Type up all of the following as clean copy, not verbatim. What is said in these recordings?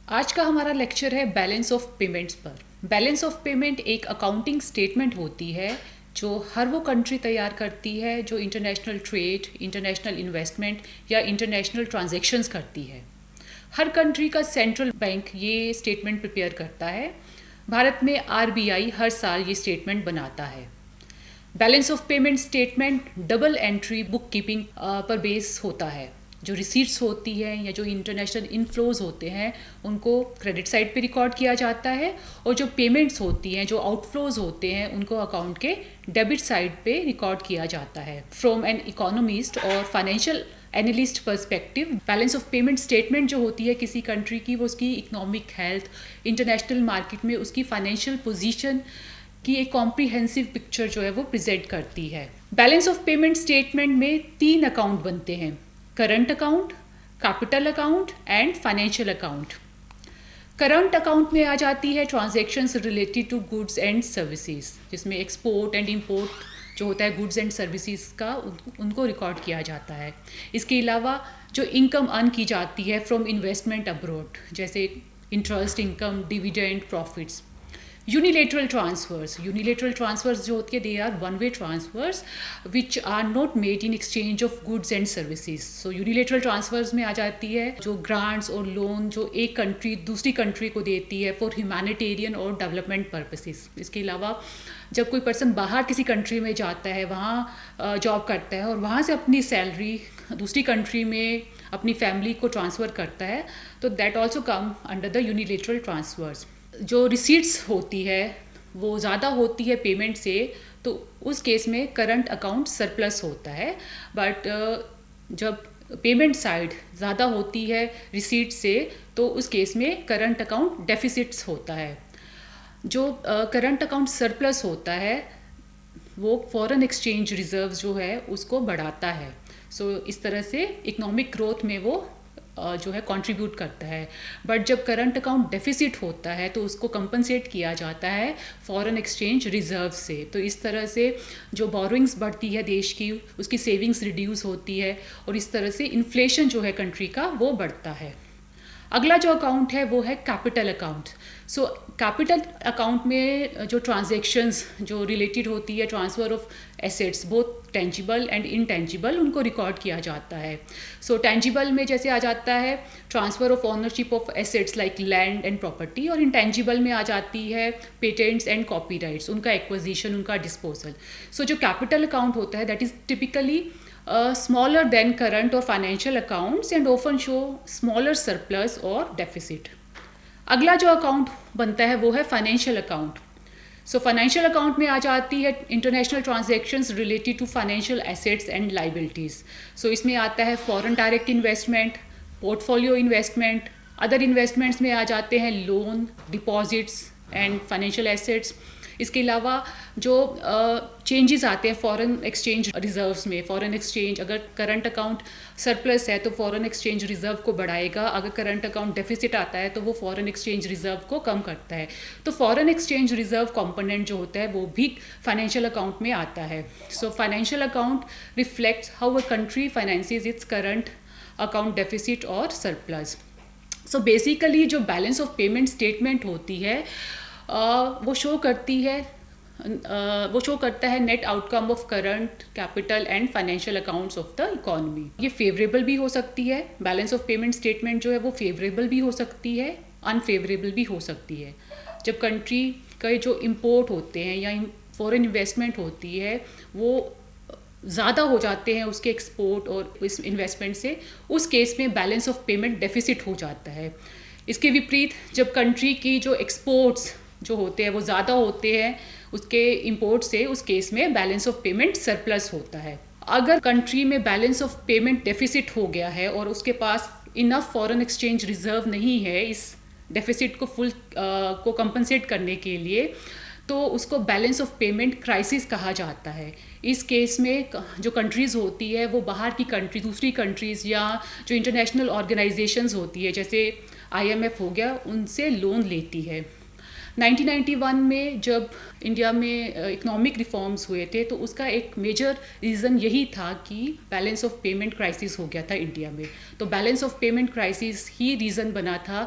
आज का हमारा लेक्चर है बैलेंस ऑफ पेमेंट्स पर। बैलेंस ऑफ पेमेंट एक अकाउंटिंग स्टेटमेंट होती है जो हर वो कंट्री तैयार करती है जो इंटरनेशनल ट्रेड, इंटरनेशनल इन्वेस्टमेंट या इंटरनेशनल ट्रांजैक्शंस करती है। हर कंट्री का सेंट्रल बैंक ये स्टेटमेंट प्रिपेयर करता है। भारत में आरबीआई हर साल ये स्टेटमेंट बनाता है। Balance of payment statement double entry book keeping पर बेस होता है। जो रिसीट्स होती है या जो इंटरनेशनल इनफ्लोज होते हैं उनको क्रेडिट साइड पे रिकॉर्ड किया जाता है, और जो पेमेंट्स होती हैं, जो आउटफ्लोज होते हैं, उनको अकाउंट के डेबिट साइड पे रिकॉर्ड किया जाता है। फ्रॉम एन इकोनॉमिस्ट और financial analyst perspective, balance of payment statement जो होती है किसी कंट्री की, वो उसकी इकोनॉमिक हेल्थ, इंटरनेशनल मार्केट में उसकी फाइनेंशियल पोजीशन की एक कॉम्प्रिहेंसिव पिक्चर जो है वो प्रेजेंट करती है। बैलेंस ऑफ पेमेंट स्टेटमेंट में 3 अकाउंट बनते हैं: current account, capital account and financial account. Current account में आ जाती है transactions related to goods and services, जिसमें एक्सपोर्ट एंड इंपोर्ट जो होता है गुड्स एंड सर्विसेज का, उनको रिकॉर्ड किया जाता है। इसके अलावा जो इनकम अर्न की जाती है फ्रॉम इन्वेस्टमेंट अब्रॉड, जैसे interest income, dividend, profits. Unilateral transfers जो होती है, they are one way transfers which are not made in exchange of goods and services. So unilateral transfers में आ जाती है जो ग्रांट्स और लोन जो एक कंट्री दूसरी कंट्री को देती है फॉर ह्यूमैनिटेरियन और डेवलपमेंट पर्पसेस। इसके अलावा जब कोई पर्सन बाहर किसी कंट्री में जाता है, वहाँ जॉब करता है और वहाँ से अपनी सैलरी दूसरी कंट्री में अपनी फैमिली को ट्रांसफ़र करता है, तो that also come under the unilateral transfers. जो रिसीट्स होती है वो ज़्यादा होती है पेमेंट से, तो उस केस में करंट अकाउंट सरप्लस होता है। बट जब पेमेंट साइड ज़्यादा होती है रिसीट से, तो उस केस में करंट अकाउंट डेफिसिट्स होता है। जो करंट अकाउंट सरप्लस होता है वो फॉरेन एक्सचेंज रिजर्व्स जो है उसको बढ़ाता है। सो इस तरह से इकोनॉमिक ग्रोथ में वो जो है कंट्रीब्यूट करता है। बट जब करंट अकाउंट डेफिसिट होता है तो उसको कंपनसेट किया जाता है फॉरेन एक्सचेंज रिजर्व से। तो इस तरह से जो बोरोइंग्स बढ़ती है देश की, उसकी सेविंग्स रिड्यूस होती है, और इस तरह से इन्फ्लेशन जो है कंट्री का वो बढ़ता है। अगला जो अकाउंट है वो है capital account. So capital account में जो ट्रांजैक्शंस जो रिलेटेड होती है transfer of assets, both tangible and intangible, उनको रिकॉर्ड किया जाता है। सो टेंजिबल में जैसे आ जाता है transfer of ownership of assets like land and property, और इनटेंजिबल में आ जाती है पेटेंट्स एंड कॉपीराइट्स, उनका एक्विजिशन, उनका डिस्पोजल। सो जो कैपिटल अकाउंट होता है that is typically smaller than current or financial accounts and often show smaller surplus or deficit. अगला जो अकाउंट बनता है वो है financial account. So financial account में आ जाती है international transactions related to financial assets and liabilities. So इसमें आता है foreign direct investment, portfolio investment, other investments में आ जाते हैं loan, deposits and financial assets. इसके अलावा जो चेंजेस आते हैं फॉरेन एक्सचेंज रिजर्व्स में, फॉरेन एक्सचेंज अगर करंट अकाउंट सरप्लस है तो फॉरेन एक्सचेंज रिजर्व को बढ़ाएगा, अगर करंट अकाउंट डेफिसिट आता है तो वो फॉरेन एक्सचेंज रिजर्व को कम करता है। तो फॉरेन एक्सचेंज रिजर्व कंपोनेंट जो होता है वो भी फाइनेंशियल अकाउंट में आता है। सो financial account reflects how a country finances its current account deficit और सरप्लस। सो बेसिकली जो बैलेंस ऑफ पेमेंट स्टेटमेंट होती है वो शो करता है net outcome of current, capital and financial accounts of the economy. ये फेवरेबल भी हो सकती है, बैलेंस ऑफ पेमेंट स्टेटमेंट जो है वो फेवरेबल भी हो सकती है, अनफेवरेबल भी हो सकती है। जब कंट्री के जो इम्पोर्ट होते हैं या फॉरेन इन्वेस्टमेंट होती है वो ज़्यादा हो जाते हैं उसके एक्सपोर्ट और इस इन्वेस्टमेंट से, उस केस में बैलेंस ऑफ पेमेंट डेफिसिट हो जाता है। इसके विपरीत जब कंट्री की जो एक्सपोर्ट्स जो होते हैं वो ज़्यादा होते हैं उसके इंपोर्ट से, उस केस में बैलेंस ऑफ पेमेंट सरप्लस होता है। अगर कंट्री में बैलेंस ऑफ पेमेंट डेफिसिट हो गया है और उसके पास इनफ फॉरेन एक्सचेंज रिजर्व नहीं है इस डेफिसिट को को कंपनसेट करने के लिए, तो उसको बैलेंस ऑफ पेमेंट क्राइसिस कहा जाता है। इस केस में जो कंट्रीज़ होती है वो बाहर की कंट्री, दूसरी कंट्रीज़ या जो इंटरनेशनल ऑर्गेनाइजेशंस होती है जैसे IMF हो गया, उनसे लोन लेती है। 1991 में जब इंडिया में इकोनॉमिक रिफॉर्म्स हुए थे तो उसका एक मेजर रीज़न यही था कि बैलेंस ऑफ पेमेंट क्राइसिस हो गया था इंडिया में। तो बैलेंस ऑफ पेमेंट क्राइसिस ही रीज़न बना था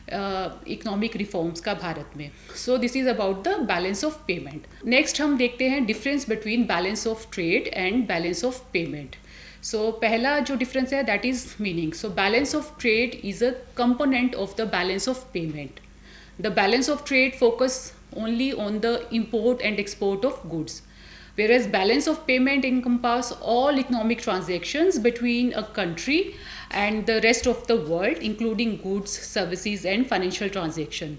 इकोनॉमिक रिफॉर्म्स का भारत में. So this is about the balance of payment. Next हम देखते हैं difference between balance of trade and balance of payment. So पहला जो डिफरेंस है that is meaning. So balance of trade is a component of the balance of payment. The balance of trade focus only on the import and export of goods, whereas balance of payment encompass all economic transactions between a country and the rest of the world, including goods, services and financial transaction.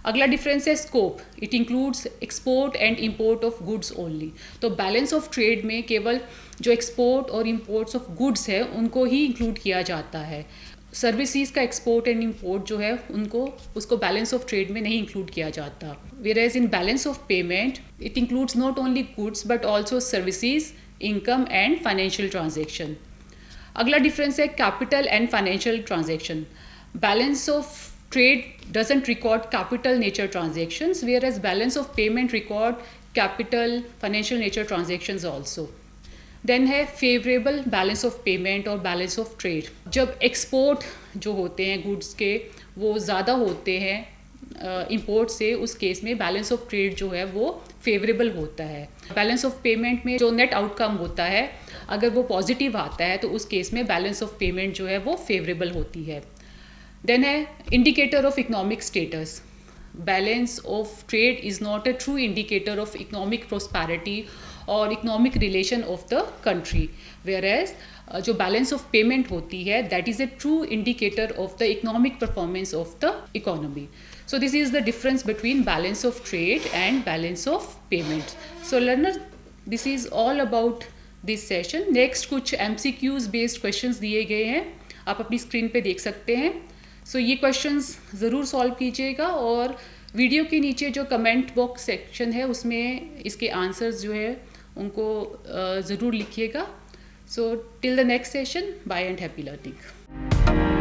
अगला difference है scope. It includes export and import of goods only. तो balance of trade में केवल जो export और imports of goods है उनको ही include किया जाता है. सर्विसेज का एक्सपोर्ट एंड इंपोर्ट जो है उसको बैलेंस ऑफ ट्रेड में नहीं इंक्लूड किया जाता. Whereas in balance of payment it includes not only goods but also services, income and financial transaction. अगला डिफरेंस है capital and financial transaction. Balance of trade doesn't record capital nature transactions, whereas balance of payment record capital, financial nature transactions also. Then है favourable balance of payment और balance of trade. जब export जो होते हैं goods के वो ज़्यादा होते हैं इंपोर्ट से, उस केस में बैलेंस ऑफ ट्रेड जो है वो फेवरेबल होता है. बैलेंस ऑफ पेमेंट में जो नेट आउटकम होता है अगर वो पॉजिटिव आता है तो उस केस में बैलेंस ऑफ पेमेंट जो है वो फेवरेबल होती है. देन है indicator of economic status. Balance of trade is not a true indicator of economic prosperity और economic relation of the country, whereas जो बैलेंस ऑफ पेमेंट होती है that is a true indicator of the economic performance of the economy. So this is the difference between balance of trade and balance of payment. So learner, this is all about this session. Next कुछ MCQs based questions दिए गए हैं, आप अपनी screen पे देख सकते हैं. सो ये क्वेश्चंस ज़रूर सॉल्व कीजिएगा और वीडियो के नीचे जो कमेंट बॉक्स सेक्शन है उसमें इसके आंसर्स जो है उनको ज़रूर लिखिएगा. So till the next session, bye and happy learning.